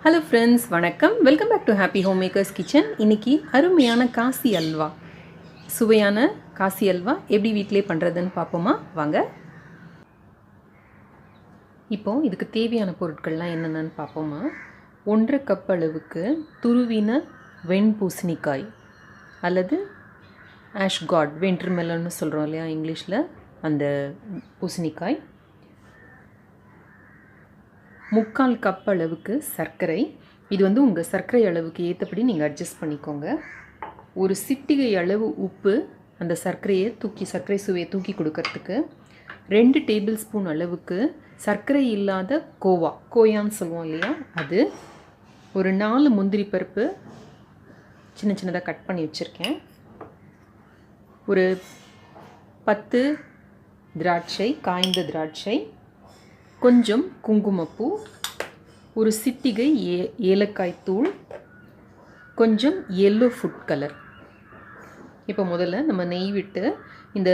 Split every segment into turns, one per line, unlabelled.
Hello friends, வணக்கம். Welcome back to happy home makers kitchen. இன்றைக்கி அருமையான காசி அல்வா, சுவையான காசி அல்வா எப்படி வீட்டிலே பண்ணுறதுன்னு பார்ப்போமா? வாங்க. இப்போது இதுக்கு தேவையான பொருட்கள்லாம் என்னென்னு பார்ப்போமா? 1.5 கப் அளவுக்கு துருவின வெண்பூசணிக்காய் அல்லது ஆஷ்காட் வென்ட்ருமெலன்னு சொல்கிறோம் இல்லையா இங்கிலீஷில், அந்த பூசணிக்காய். 3/4 கப் அளவுக்கு சர்க்கரை. இது வந்து உங்கள் சர்க்கரை அளவுக்கு ஏற்றபடி நீங்கள் அட்ஜஸ்ட் பண்ணிக்கோங்க. ஒரு சிட்டிகை அளவு உப்பு, அந்த சர்க்கரை சுவையை தூக்கி கொடுக்கறதுக்கு. 2 டேபிள் ஸ்பூன் அளவுக்கு சர்க்கரை இல்லாத கோயான்னு சொல்லுவோம் இல்லையா, அது. ஒரு 4 முந்திரி பருப்பு சின்ன சின்னதாக கட் பண்ணி வச்சுருக்கேன். ஒரு 10 திராட்சை, காய்ந்த திராட்சை, கொஞ்சம் குங்குமப்பூ, ஒரு சிட்டிகை ஏலக்காய் தூள், கொஞ்சம் எல்லோ ஃபுட் கலர். இப்போ முதல்ல நம்ம நெய் விட்டு இந்த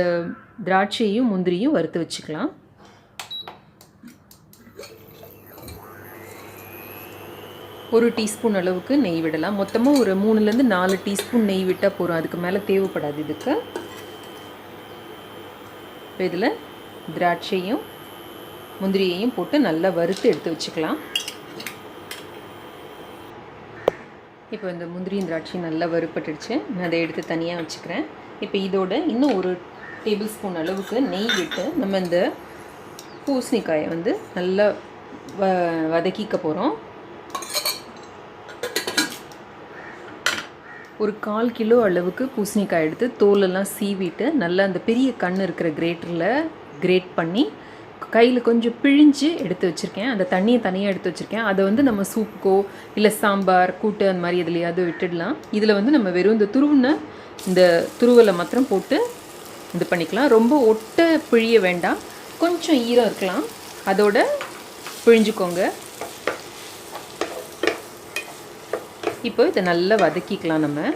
திராட்சையும் முந்திரியும் வறுத்து வச்சுக்கலாம். ஒரு டீஸ்பூன் அளவுக்கு நெய் விடலாம். மொத்தமாக ஒரு 3லேருந்து 4 டீஸ்பூன் நெய் விட்டால் போதும், அதுக்கு மேலே தேவைப்படாது இதுக்கு. இப்போ இதில் திராட்சையும் முந்திரியையும் போட்டு நல்லா வறுத்து எடுத்து வச்சுக்கலாம். இப்போ இந்த முந்திரியும் திராட்சையும் நல்லா வறுப்பட்டுடுச்சு. நான் அதை எடுத்து தனியாக வச்சுக்கிறேன். இப்போ இதோட இன்னும் ஒரு டேபிள் ஸ்பூன் அளவுக்கு நெய் விட்டு நம்ம இந்த பூசணிக்காயை வந்து நல்லா வதக்கிக்க போகிறோம். ஒரு 1/4 கிலோ அளவுக்கு பூசணிக்காய் எடுத்து தோலெல்லாம் சீவிட்டு நல்லா அந்த பெரிய கண் இருக்கிற கிரேட்டரில் கிரேட் பண்ணி கையில் கொஞ்சம் பிழிஞ்சு எடுத்து வச்சுருக்கேன். அந்த தண்ணியை தனியாக எடுத்து வச்சுருக்கேன். அதை வந்து நம்ம சூப்புக்கோ இல்லை சாம்பார் கூட்டு அந்த மாதிரி எதுலையாவது விட்டுடலாம். இதில் வந்து நம்ம வெறும் இந்த துருவலை மாத்திரம் போட்டு இது பண்ணிக்கலாம். ரொம்ப ஒட்ட பிழிய வேண்டாம், கொஞ்சம் ஈரம் இருக்கலாம், அதோட பிழிஞ்சுக்கோங்க. இப்போ இதை நல்லா வதக்கிக்கலாம். நம்ம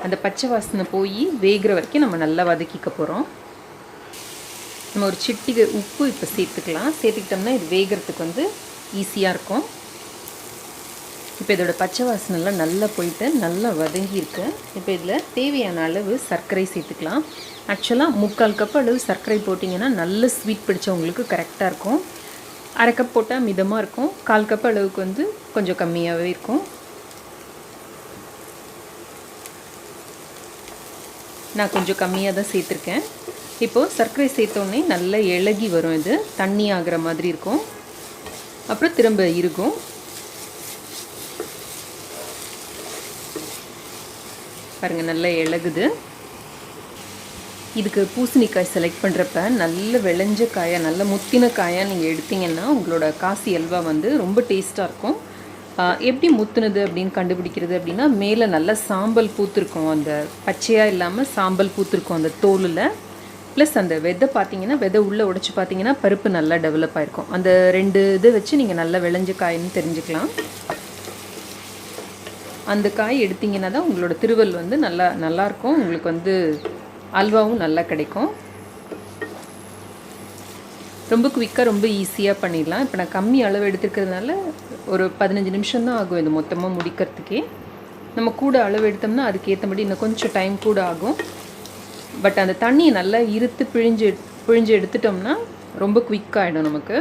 அந்த பச்சை வாசனை போய் வேகிற வரைக்கும் நம்ம நல்லா வதக்கிக்க போகிறோம். நம்ம ஒரு சிட்டிகை உப்பு இப்போ சேர்த்துக்கலாம். சேர்த்துக்கிட்டோம்னா இது வேகிறதுக்கு வந்து ஈஸியாக இருக்கும். இப்போ இதோட பச்சை வாசனைலாம் நல்லா போயிட்டு நல்லா வதங்கியிருக்கு. இப்போ இதில் தேவையான அளவு சர்க்கரை சேர்த்துக்கலாம். ஆக்சுவலாக 3/4 கப் அளவு சர்க்கரை போட்டிங்கன்னா நல்ல ஸ்வீட் பிடிச்சவங்களுக்கு கரெக்டாக இருக்கும். 1/2 கப் போட்டால் மிதமாக இருக்கும். 1/4 கப் அளவுக்கு வந்து கொஞ்சம் கம்மியாகவே இருக்கும். நான் கொஞ்சம் கம்மியாக தான் சேர்த்துருக்கேன். இப்போது சர்க்கரை சேர்த்தோடனே நல்லா இளகி வரும், இது தண்ணி ஆகிற மாதிரி இருக்கும், அப்புறம் திரும்ப இருக்கும். பாருங்கள் நல்லா இளகுது. இதுக்கு பூசணிக்காய் செலக்ட் பண்ணுறப்ப நல்ல விளைஞ்ச காயாக நல்ல முத்தின காயாக நீங்கள் எடுத்திங்கன்னா உங்களோட காசி அல்வா வந்து ரொம்ப டேஸ்ட்டாக இருக்கும். எப்படி முத்துனது அப்படின்னு கண்டுபிடிக்கிறது அப்படின்னா, மேலே நல்லா சாம்பல் பூத்துருக்கும், அந்த பச்சையாக இல்லாமல் சாம்பல் பூத்துருக்கும் அந்த தோலில். ப்ளஸ் அந்த விதை பார்த்தீங்கன்னா, விதை உள்ளே உடைச்சி பார்த்தீங்கன்னா பருப்பு நல்லா டெவலப் ஆகிருக்கும். அந்த 2 இது வச்சு நீங்கள் நல்லா விளைஞ்ச காயின்னு தெரிஞ்சுக்கலாம். அந்த காய் எடுத்திங்கன்னா தான் உங்களோட திருவல் வந்து நல்லாயிருக்கும். உங்களுக்கு வந்து அல்வாவும் நல்லா கிடைக்கும். ரொம்ப குவிக்காக ரொம்ப ஈஸியாக பண்ணிடலாம். இப்போ நான் கம்மி அளவு எடுத்துக்கிறதுனால ஒரு 15 நிமிஷம் தான் ஆகும் இது மொத்தமாக முடிக்கிறதுக்கே. நம்ம கூட அளவு எடுத்தோம்னா அதுக்கேற்றபடி இன்னும் கொஞ்சம் டைம் கூட ஆகும். பட் அந்த தண்ணியை நல்லா இருத்து பிழிஞ்சு எடுத்துட்டோம்னா ரொம்ப குவிக்காகிடும் நமக்கு.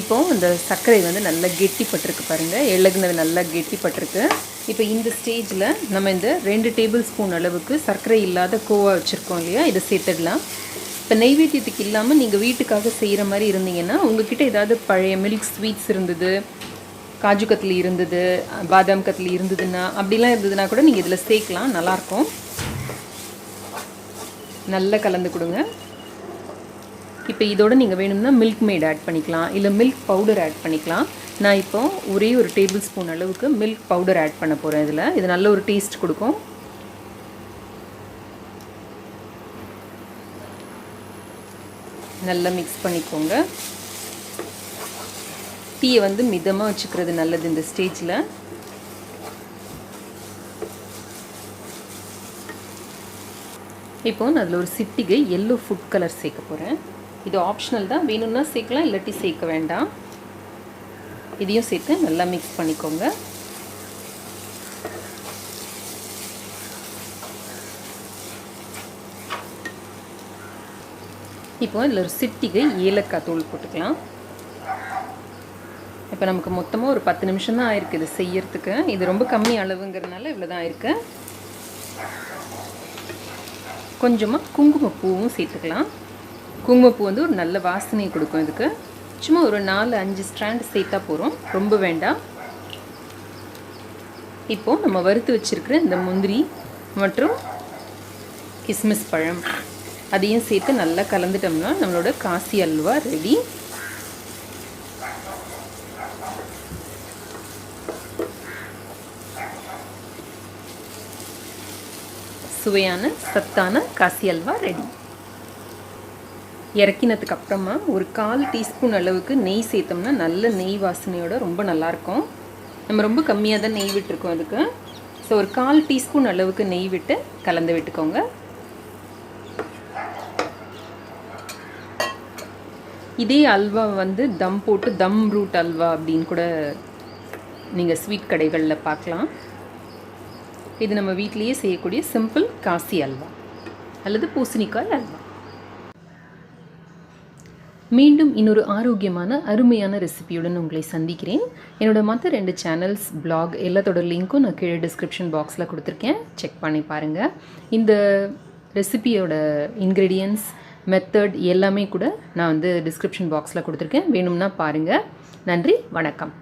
இப்போது அந்த சர்க்கரை வந்து நல்லா கெட்டிப்பட்டிருக்கு பாருங்கள், இளகுனது நல்லா கெட்டிப்பட்டிருக்கு. இப்போ இந்த ஸ்டேஜில் நம்ம இந்த 2 டேபிள் ஸ்பூன் அளவுக்கு சர்க்கரை இல்லாத கோவா வச்சுருக்கோம் இல்லையா, இதை சேர்த்துடலாம். இப்போ நெய்வேத்தியத்துக்கு இல்லாமல் நீங்கள் வீட்டுக்காக செய்கிற மாதிரி இருந்தீங்கன்னா, உங்கள்கிட்ட ஏதாவது பழைய மில்க் ஸ்வீட்ஸ் இருந்தது, காஜு கத்லி இருந்தது, பாதாம் கத்லி இருந்ததுன்னா, அப்படிலாம் இருந்ததுன்னா கூட நீங்கள் இதில் சேர்க்கலாம், நல்லாயிருக்கும். நல்லா கலந்து கொடுங்க. இப்போ இதோடு நீங்கள் வேணும்னா மில்க் மேட் ஆட் பண்ணிக்கலாம், இல்லை மில்க் பவுடர் ஆட் பண்ணிக்கலாம். நான் இப்போ ஒரே ஒரு டேபிள் ஸ்பூன் அளவுக்கு மில்க் பவுடர் ஆட் பண்ண போகிறேன் இதில். இது நல்ல ஒரு டேஸ்ட் கொடுக்கும். நல்லா மிக்ஸ் பண்ணிக்கோங்க. டீயை வந்து மிதமாக வச்சுக்கிறது நல்லது இந்த ஸ்டேஜில். இப்போ நான் அதில் ஒரு சிட்டிகை எல்லோ ஃபுட் கலர் சேர்க்க போகிறேன். இது ஆப்ஷனல் தான், வேணும்னா சேர்க்கலாம், இல்லாட்டி சேர்க்க வேண்டாம். இதையும் சேர்த்து நல்லா மிக்ஸ் பண்ணிக்கோங்க. இப்போ இதில் ஒரு சிட்டிகை ஏலக்காய் தூள் போட்டுக்கலாம். இப்போ நமக்கு மொத்தமாக ஒரு 10 நிமிஷம் தான் ஆயிருக்கு இது செய்யறதுக்கு. இது ரொம்ப கம்மி அளவுங்கிறதுனால இவ்வளோ தான் ஆயிருக்கு. கொஞ்சமாக குங்குமப்பூவும் சேர்த்துக்கலாம். குங்குமப்பூ வந்து ஒரு நல்ல வாசனையை கொடுக்கும் இதுக்கு. சும்மா ஒரு 4-5 ஸ்ட்ராண்ட் சேர்த்தா போகிறோம், ரொம்ப வேண்டாம். இப்போது நம்ம வறுத்து வச்சுருக்கிற இந்த முந்திரி மற்றும் கிஸ்மிஸ் பழம் அதையும் சேர்த்து நல்லா கலந்துட்டோம்னா நம்மளோட காசி அல்வா ரெடி. சுவையான சத்தான காசி அல்வா ரெடி. இறக்கினதுக்கு அப்புறமா ஒரு 1/4 டீஸ்பூன் அளவுக்கு நெய் சேர்த்தோம்னா நல்ல நெய் வாசனையோட ரொம்ப நல்லாயிருக்கும். நம்ம ரொம்ப கம்மியாக தான் நெய் விட்டுருக்கோம் அதுக்கு. ஸோ ஒரு 1/4 டீஸ்பூன் அளவுக்கு நெய் விட்டு கலந்து விட்டுக்கோங்க. இதே அல்வா வந்து தம் போட்டு தம் ரூட் அல்வா அப்படின்னு கூட நீங்கள் ஸ்வீட் கடைகளில் பார்க்கலாம். இது நம்ம வீட்டிலேயே செய்யக்கூடிய சிம்பிள் காசி அல்வா அல்லது பூசணிக்காய் அல்வா. மீண்டும் இன்னொரு ஆரோக்கியமான அருமையான ரெசிபியுடன் உங்களை சந்திக்கிறேன். என்னோடய மற்ற 2 சேனல்ஸ், பிளாக் எல்லாத்தோட லிங்க்கும் நான் கீழே டிஸ்கிரிப்ஷன் பாக்ஸில் கொடுத்துருக்கேன். செக் பண்ணி பாருங்கள். இந்த ரெசிபியோட இன்க்ரீடியன்ட்ஸ், மெத்தட் எல்லாமே கூட நான் வந்து டிஸ்கிரிப்ஷன் பாக்ஸில் கொடுத்துருக்கேன். வேணும்னா பாருங்கள். நன்றி, வணக்கம்.